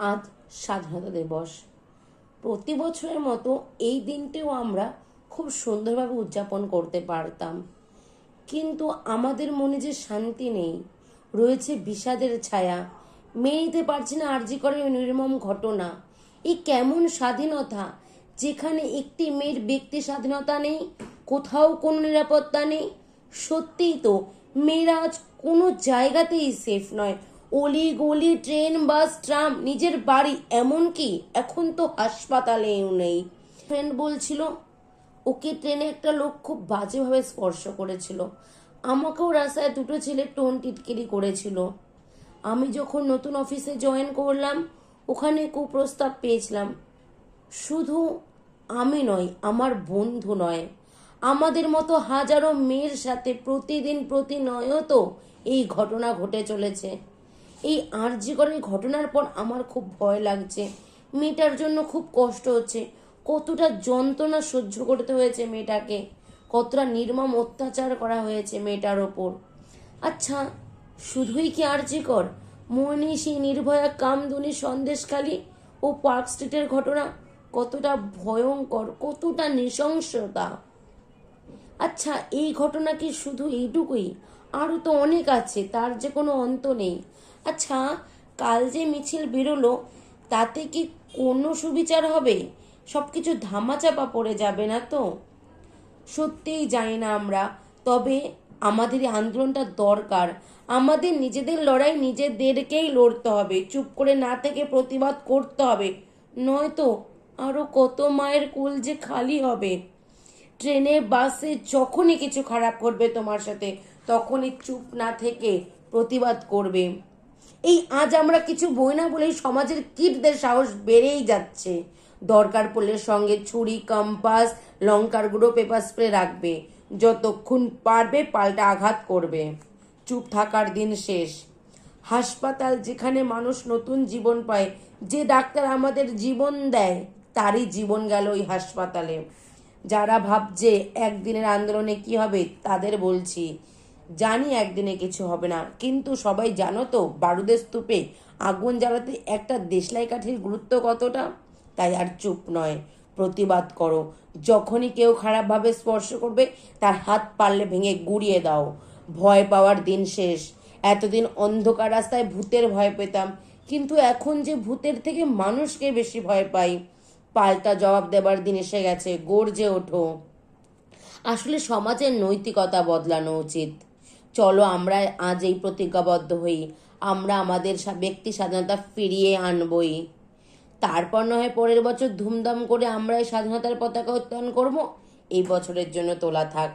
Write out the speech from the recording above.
আজ স্বাধীনতা দিবস। প্রতি বছরের মতো এই দিনটিও আমরা খুব সুন্দরভাবে উদযাপন করতে পারতাম, কিন্তু আমাদের মনে যে শান্তি নেই, রয়েছে বিষাদের ছায়া। মেনে নিতে পারছি না আরজি করে নির্মম ঘটনা। এই কেমন স্বাধীনতা, যেখানে একটি মেয়ের ব্যক্তি স্বাধীনতা নেই, কোথাও কোনো নিরাপত্তা নেই। সত্যিই তো, মেয়েরা আজ কোনো জায়গাতেই সেফ নয়। অলি গলি, ট্রেন, বাস, ট্রাম, নিজের বাড়ি, এমনকি এখন তো হাসপাতালেও নেই। ফ্রেন্ড বলছিল ওকে ট্রেনে একটা লোক খুব বাজেভাবে স্পর্শ করেছিল। আমাকেও রাস্তায় দুটো ছেলে টোন টিটকিরি করেছিল। আমি যখন নতুন অফিসে জয়েন করলাম, ওখানে কুপ্রস্তাব পেয়েছিলাম। শুধু আমি নয়, আমার বন্ধু নয়, আমাদের মতো হাজারো মেয়ের সাথে প্রতিদিন প্রতিনিয়ত এই ঘটনা ঘটে চলেছে। এই আরজিকরের ঘটনার পর আমার খুব ভয় লাগছে। মেয়েটার জন্য খুব কষ্ট হচ্ছে। কতটা যন্ত্রণা সহ্য করতে হয়েছে মেয়েটাকে, কতটা নির্মম অত্যাচার করা হয়েছে মেয়েটার ওপর। আচ্ছা, শুধুই কি আরজিকর? মনে সেই নির্ভয়া কামদুনি সন্দেশখালী ও পার্ক স্ট্রিটের ঘটনা কতটা ভয়ঙ্কর, কতটা নৃশংসতা। আচ্ছা, এই ঘটনা কি শুধু এইটুকুই? আরও তো অনেক আছে, তার যে কোনো অন্ত নেই। আচ্ছা, কাল যে মিছিল বেরোলো, তাতে কি কোনো সুবিচার হবে? সব কিছু ধামাচাপা পড়ে যাবে না তো? সত্যিই জানি না আমরা। তবে আমাদের এই আন্দোলনটা দরকার। আমাদের নিজেদের লড়াই নিজেদেরকেই লড়তে হবে, চুপ করে না থেকে প্রতিবাদ করতে হবে। নয়তো আরো কত মায়ের কোল যে খালি হবে। ট্রেনে বাসে যখনই কিছু খারাপ করবে তোমার সাথে, তখনই চুপ না থেকে প্রতিবাদ করবে। এই আজ আমরা কিছু বই না বলেই সমাজের কীটদের সাহস বেড়েই যাচ্ছে। দরকার পড়লে সঙ্গে ছুরি, কম্পাস, লঙ্কার গুঁড়ো, পেপার স্প্রে রাখবে। যতক্ষণ পারবে পাল্টা আঘাত করবে। চুপ থাকার দিন শেষ। হাসপাতাল যেখানে মানুষ নতুন জীবন পায়, যে ডাক্তার আমাদের জীবন দেয়, তারই জীবন গেল ওই হাসপাতালে। যারা ভাবছে একদিনের আন্দোলনে কি হবে, তাদের বলছি, জানি একদিনে কিছু হবে না, কিন্তু সবাই জানো তো বারুদের স্তূপে আগুন জ্বালাতে একটা দেশলাই কাঠির গুরুত্ব কতটা। তাই আর চুপ নয়, প্রতিবাদ করো। যখনই কেউ খারাপভাবে স্পর্শ করবে, তার হাত পারলে ভেঙে গুড়িয়ে দাও। ভয় পাওয়ার দিন শেষ। এতদিন অন্ধকার রাস্তায় ভূতের ভয় পেতাম, কিন্তু এখন যে ভূতের থেকে মানুষকে বেশি ভয় পাই। পাল্টা জবাব দেবার দিন এসে গেছে, গর্জে ওঠো। আসলে সমাজের নৈতিকতা বদলানো উচিত। চলো আমরা আজ এই প্রতিজ্ঞাবদ্ধ হই, আমরা আমাদের ব্যক্তি স্বাধীনতা ফিরিয়ে আনবই। তারপর না হয় পরের বছর ধুমধাম করে আমরা এই স্বাধীনতার পতাকা উত্তোলন করব। এই বছরের জন্য তোলা থাক।